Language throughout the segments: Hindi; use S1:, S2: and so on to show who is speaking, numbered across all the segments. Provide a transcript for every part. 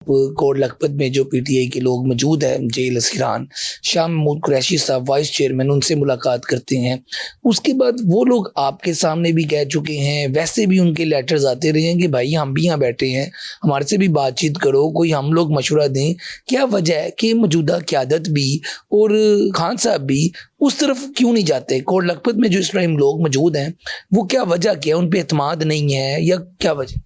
S1: कोट लखपत में जो पीटीआई के लोग मौजूद हैं, जेल असीरान, शाह महमूद कुरैशी साहब वाइस चेयरमैन, उनसे मुलाकात करते हैं। उसके बाद वो लोग आपके सामने भी कह चुके हैं, वैसे भी उनके लेटर्स आते रहे हैं कि भाई हम भी यहाँ बैठे हैं, हमारे से भी बातचीत करो, कोई हम लोग मशवरा दें। क्या वजह है कि मौजूदा क़यादत भी और खान साहब भी उस तरफ क्यों नहीं जाते? कोट लखपत में जो इस टाइम लोग मौजूद हैं, वो क्या वजह, क्या उन पर एतमाद नहीं है या क्या वजह?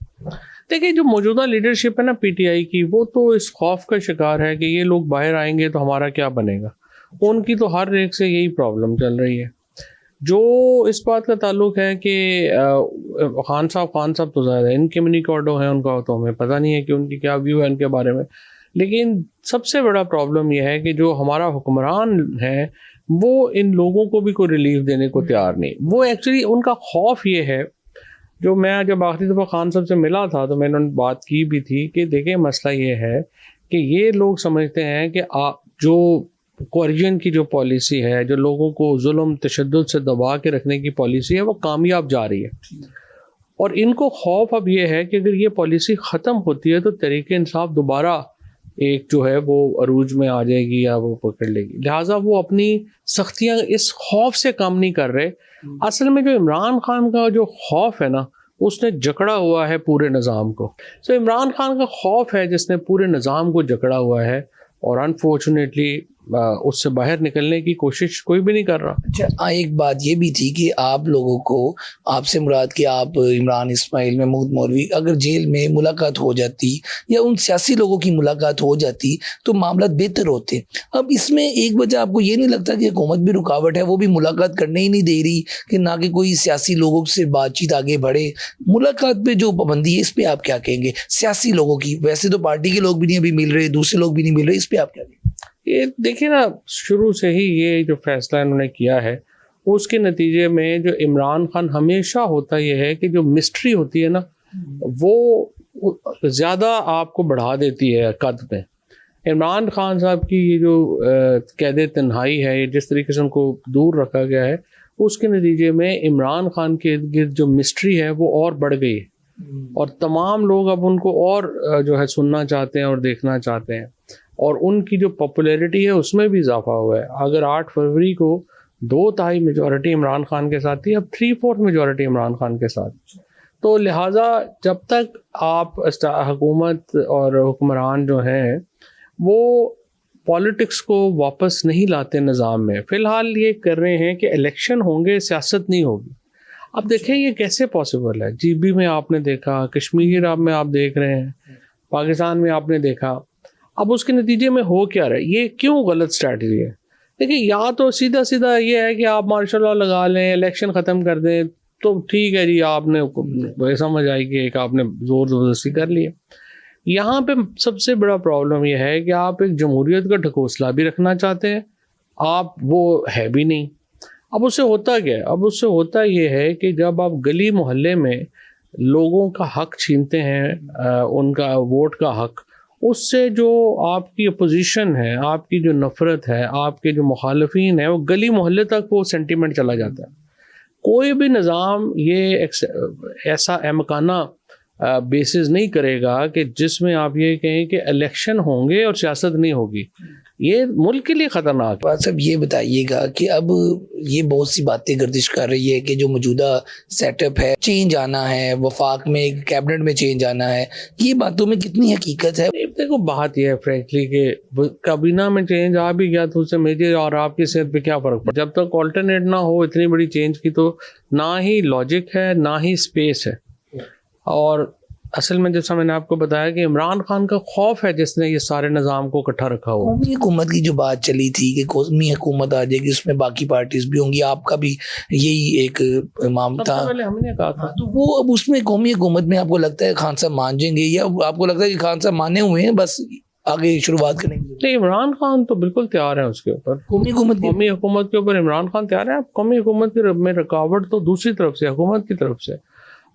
S2: देखिए, जो मौजूदा लीडरशिप है ना पीटीआई की, वो तो इस खौफ का शिकार है कि ये लोग बाहर आएंगे तो हमारा क्या बनेगा। उनकी तो हर एक से यही प्रॉब्लम चल रही है। जो इस बात का ताल्लुक है कि खान साहब तो ज़्यादा इनकम्युनिकेटो हैं, उनका तो हमें पता नहीं है कि उनकी क्या व्यू है उनके बारे में। लेकिन सबसे बड़ा प्रॉब्लम यह है कि जो हमारा हुक्मरान है वो इन लोगों को भी कोई रिलीफ देने को तैयार नहीं। वो एक्चुअली उनका खौफ ये है, जो मैं जब आखिरी दफ़ा खान साहब से मिला था तो मैंने बात की भी थी कि देखिए मसला ये है कि ये लोग समझते हैं कि जो कोरिजन की जो पॉलिसी है, जो लोगों को जुल्म तशद्दुद से दबा के रखने की पॉलिसी है, वो कामयाब जा रही है। और इनको खौफ अब ये है कि अगर ये पॉलिसी ख़त्म होती है तो तहरीक इंसाफ दोबारा एक जो है वो अरूज में आ जाएगी या वो पकड़ लेगी। लिहाजा वो अपनी सख्तियाँ इस खौफ से कम नहीं कर रहे। असल में जो इमरान खान का जो खौफ है ना, उसने जकड़ा हुआ है पूरे निज़ाम को। तो इमरान खान का खौफ है जिसने पूरे निज़ाम को जकड़ा हुआ है, और अनफॉर्चुनेटली उससे बाहर निकलने की कोशिश कोई भी नहीं कर रहा।
S1: अच्छा, एक बात ये भी थी कि आप लोगों को, आपसे मुराद कि आप इमरान इस्माइल, महमूद मौलवी, अगर जेल में मुलाकात हो जाती या उन सियासी लोगों की मुलाकात हो जाती तो मामला बेहतर होते। अब इसमें एक वजह आपको ये नहीं लगता कि हुकूमत भी रुकावट है, वो भी मुलाकात करने ही नहीं दे रही कि ना कि कोई सियासी लोगों से बातचीत आगे बढ़े? मुलाकात पे जो पाबंदी है, इस पर आप क्या कहेंगे? सियासी लोगों की, वैसे तो पार्टी के लोग भी नहीं अभी मिल रहे, दूसरे लोग भी नहीं मिल रहे, इस पर आप क्या कहेंगे?
S2: ये देखिए ना, शुरू से ही ये जो फैसला इन्होंने किया है उसके नतीजे में जो इमरान खान, हमेशा होता ये है कि जो मिस्ट्री होती है ना वो ज़्यादा आपको बढ़ा देती है कद में। इमरान खान साहब की ये जो कैद तन्हाई है, जिस तरीके से उनको दूर रखा गया है, उसके नतीजे में इमरान खान के इर्द गिर्द जो मिस्ट्री है वो और बढ़ गई है, और तमाम लोग अब उनको और जो है सुनना चाहते हैं और देखना चाहते हैं, और उनकी जो पॉपुलैरिटी है उसमें भी इजाफा हुआ है। अगर 8 फरवरी को 2/3 मेजॉरिटी इमरान खान के साथ थी, अब 3/4 मेजॉरिटी इमरान खान के साथ। तो लिहाजा जब तक आप हुकूमत और हुक्मरान जो हैं वो पॉलिटिक्स को वापस नहीं लाते निज़ाम में, फ़िलहाल ये कर रहे हैं कि इलेक्शन होंगे, सियासत नहीं होगी। अब देखें ये कैसे पॉसिबल है? जीबी में आपने देखा, कश्मीर में आप देख रहे हैं, पाकिस्तान में आपने देखा। अब उसके नतीजे में हो क्या रहा है? ये क्यों गलत स्ट्रैटेजी है? देखिए, या तो सीधा सीधा ये है कि आप मार्शल लॉ लगा लें, इलेक्शन ख़त्म कर दें, तो ठीक है जी, आपने समझ आई कि एक आपने ज़ोर ज़बरदस्ती कर लिया। यहाँ पे सबसे बड़ा प्रॉब्लम यह है कि आप एक जमहूरियत का ढकोसला भी रखना चाहते हैं, आप वो है भी नहीं। अब उससे होता क्या है? अब उससे होता ये है कि जब आप गली मोहल्ले में लोगों का हक छीनते हैं, उनका वोट का हक, उससे जो आपकी अपोजिशन है, आपकी जो नफ़रत है, आपके जो मुखालफीन है, वो गली मोहल्ले तक वो सेंटीमेंट चला जाता है। कोई भी निज़ाम ये ऐसा अहमकाना बेसिस नहीं करेगा कि जिसमें आप ये कहें कि इलेक्शन होंगे और सियासत नहीं होगी। ये मुल्क के लिए ख़तरनाक है।
S1: सब ये बताइएगा कि अब ये बहुत सी बातें गर्दिश कर रही है कि जो मौजूदा सेटअप है, चेंज आना है, वफाक में एक कैबिनेट में चेंज आना है, ये बातों में कितनी हकीकत है?
S2: देखो, बात यह है फ्रैंकली कि काबीना में चेंज आ भी गया तो उससे मेजर और आपकी सेहत पे क्या फ़र्क पड़ा? जब तक ऑल्टरनेट ना हो इतनी बड़ी चेंज की, तो ना ही लॉजिक है ना ही स्पेस है। और असल में जैसा मैंने आपको बताया कि इमरान खान का खौफ है जिसने ये सारे निज़ाम को इकट्ठा रखा हुआ।
S1: कौमी हुकूमत की जो बात चली थी कि कौमी हुकूमत आ जाएगी, उसमें बाकी पार्टीज भी होंगी, आपका भी यही एक इमाम था,
S2: पहले हमने कहा था।
S1: तो वो अब उसमें कौमी हुकूमत में आपको लगता है खान साहब मान जाएंगे, या आपको लगता है कि खान साहब माने हुए हैं, बस आगे शुरुआत करेंगे?
S2: तो इमरान खान तो बिल्कुल तैयार है उसके ऊपर, कौमी हुकूमत के ऊपर इमरान खान तैयार है। कौमी हुकूमत में रुकावट तो दूसरी तरफ से, हुकूमत की तरफ से,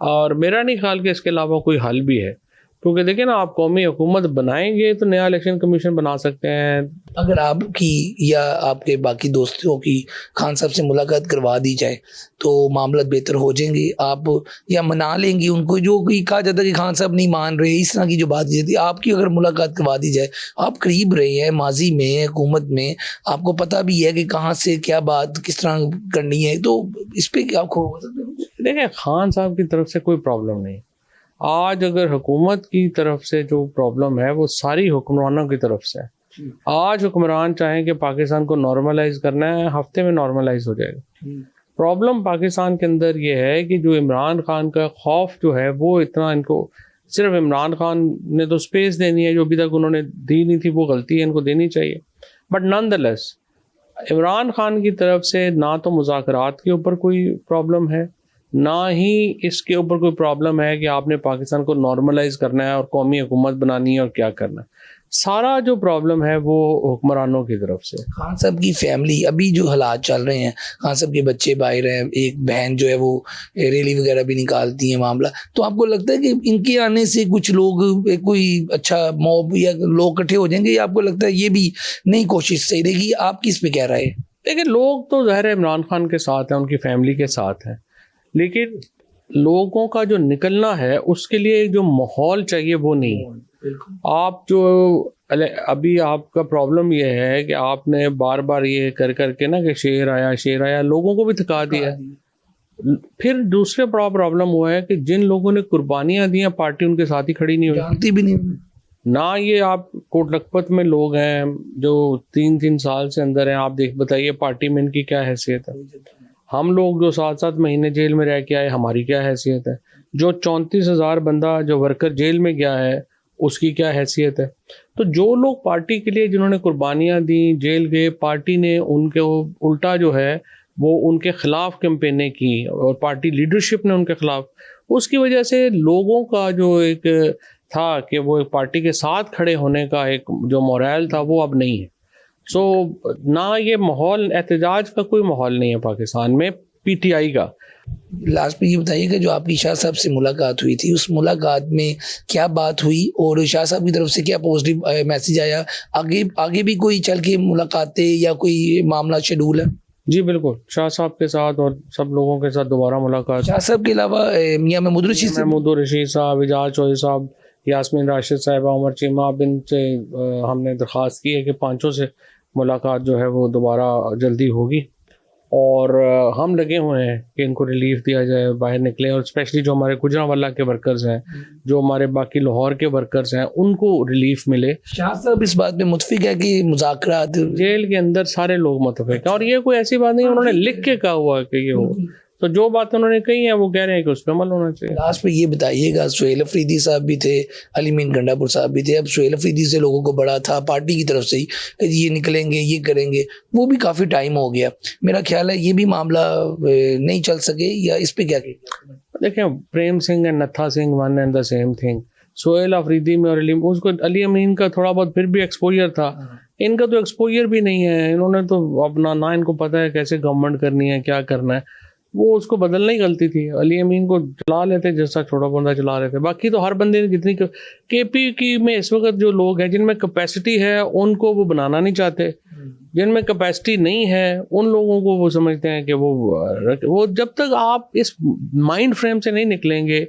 S2: और मेरा नहीं ख्याल कि इसके अलावा कोई हल भी है। क्योंकि देखिए ना, आप कौमी हुकूमत बनाएंगे तो नया इलेक्शन कमीशन बना सकते हैं।
S1: अगर आपकी या आपके बाकी दोस्तों की खान साहब से मुलाकात करवा दी जाए तो मामला बेहतर हो जाएंगे, आप या मना लेंगी उनको? जो कि कहा जाता है कि खान साहब नहीं मान रहे, इस तरह की जो बात की जाती है, आपकी अगर मुलाकात करवा दी जाए, आप करीब रहे हैं माजी में हुकूमत में, आपको पता भी है कि कहाँ से क्या बात किस तरह करनी है, तो इस पे क्या आपको
S2: देखिए, खान साहब की तरफ से कोई प्रॉब्लम नहीं। आज अगर हुकूमत की तरफ से जो प्रॉब्लम है वो सारी हुक्मरानों की तरफ से है। आज हुक्मरान चाहें कि पाकिस्तान को नॉर्मलाइज करना है, हफ्ते में नॉर्मलाइज हो जाएगा। प्रॉब्लम पाकिस्तान के अंदर ये है कि जो इमरान खान का खौफ जो है वो इतना, इनको सिर्फ इमरान खान ने तो स्पेस देनी है, जो अभी तक उन्होंने दी नहीं थी वो गलती है, इनको देनी चाहिए। बट नॉनदलेस इमरान खान की तरफ से ना तो मुज़ाकरात के ऊपर कोई प्रॉब्लम है, ना ही इसके ऊपर कोई प्रॉब्लम है कि आपने पाकिस्तान को नॉर्मलाइज करना है और कौमी हुकूमत बनानी है और क्या करना है। सारा जो प्रॉब्लम है वो हुक्मरानों की तरफ से।
S1: खान साहब की फैमिली, अभी जो हालात चल रहे हैं, खान साहब के बच्चे बाहर हैं, एक बहन जो है वो रैली वगैरह भी निकालती है मामला, तो आपको लगता है कि इनके आने से कुछ लोग, कोई अच्छा मॉब या लोग इकट्ठे हो जाएंगे, या आपको लगता है ये भी नई कोशिश सही रहेगी? आप किस पे कह रहे हैं?
S2: देखिए, लोग तो ज़ाहिर है इमरान खान के साथ हैं, उनकी फैमिली के साथ हैं, लेकिन लोगों का जो निकलना है उसके लिए जो माहौल चाहिए वो नहीं है। आप जो अभी आपका प्रॉब्लम ये है कि आपने बार बार ये कर करके ना कि शेर आया, लोगों को भी थका दिया। फिर दूसरे बड़ा प्रॉब्लम हुआ है कि जिन लोगों ने कुर्बानियां दी हैं, पार्टी उनके साथ ही खड़ी नहीं हुई,
S1: जानती भी नहीं
S2: ना। ये आप कोट लखपत में लोग हैं जो 3-3 साल से अंदर हैं, आप बताइए पार्टी में इनकी क्या हैसियत है? हम लोग जो 7-7 महीने जेल में रह के आए, हमारी क्या हैसियत है? जो 34,000 बंदा जो वर्कर जेल में गया है उसकी क्या हैसियत है? तो जो लोग पार्टी के लिए जिन्होंने कुर्बानियां दी जेल गए, पार्टी ने उनके उल्टा जो है वो उनके खिलाफ कैंपेनें की और पार्टी लीडरशिप ने उनके खिलाफ, उसकी वजह से लोगों का जो एक था कि वो एक पार्टी के साथ खड़े होने का एक जो मोरल था वो अब नहीं है। सो ना ये माहौल, एहतजाज का कोई माहौल नहीं है पाकिस्तान में पीटीआई का।
S1: लास्ट में ये बताइए कि जो आपकी शाह साहब से मुलाकात हुई थी, उस मुलाकात में क्या बात हुई और शाह साहब की तरफ से क्या पॉजिटिव मैसेज आया? आगे भी कोई चल के मुलाकातें या कोई मामला शेड्यूल है?
S2: जी बिल्कुल, शाह साहब के साथ और सब लोगों के साथ दोबारा मुलाकात।
S1: शाह साहब के अलावा मियां महमूद
S2: रशीद साहब, एजाज चौधरी साहब, यास्मीन राशिद साहिबा, उमर चीमा बिन से हमने दरख्वास्त की है कि पांचों से मुलाकात जो है वो दोबारा जल्दी होगी, और हम लगे हुए हैं कि इनको रिलीफ दिया जाए, बाहर निकले, और स्पेशली जो हमारे गुजरांवाला के वर्कर्स हैं, जो हमारे बाकी लाहौर के वर्कर्स हैं, उनको रिलीफ मिले।
S1: शाह साहब इस बात में मुतफिक है कि मुज़ाकरात?
S2: जेल के अंदर सारे लोग मुतफिक हैं, और ये कोई ऐसी बात नहीं है उन्होंने लिख के कहा हुआ कि ये हो, तो जो बात उन्होंने कही है वो कह रहे हैं कि उस पर अमल होना चाहिए।
S1: लास्ट में ये बताइएगा, सुहेल अफरीदी साहब भी थे, अली मीन गंडापुर साहब भी थे, अब सुहेल अफरीदी से लोगों को बड़ा था पार्टी की तरफ से ही कि ये निकलेंगे, ये करेंगे, वो भी काफ़ी टाइम हो गया, मेरा ख्याल है ये भी मामला नहीं चल सके, या इस पर क्या कहेंगे?
S2: देखें, Prem Singh and Nattha Singh one and the same thing. Suhail Afridi में और अली अमीन का थोड़ा बहुत फिर भी एक्सपोजर था, इनका तो एक्सपोजर भी नहीं है। इन्होंने तो अपना, ना इनको पता है कैसे गवर्नमेंट करनी है, क्या करना है, वो उसको बदलना ही गलती थी। अली अमीन को चला लेते जैसा छोटा बंदा चला रहे थे, बाकी तो हर बंदे ने जितनी केपी की में इस वक्त जो लोग हैं जिनमें कैपेसिटी है उनको वो बनाना नहीं चाहते, जिनमें कैपेसिटी नहीं है उन लोगों को वो समझते हैं कि वो जब तक आप इस माइंड फ्रेम से नहीं निकलेंगे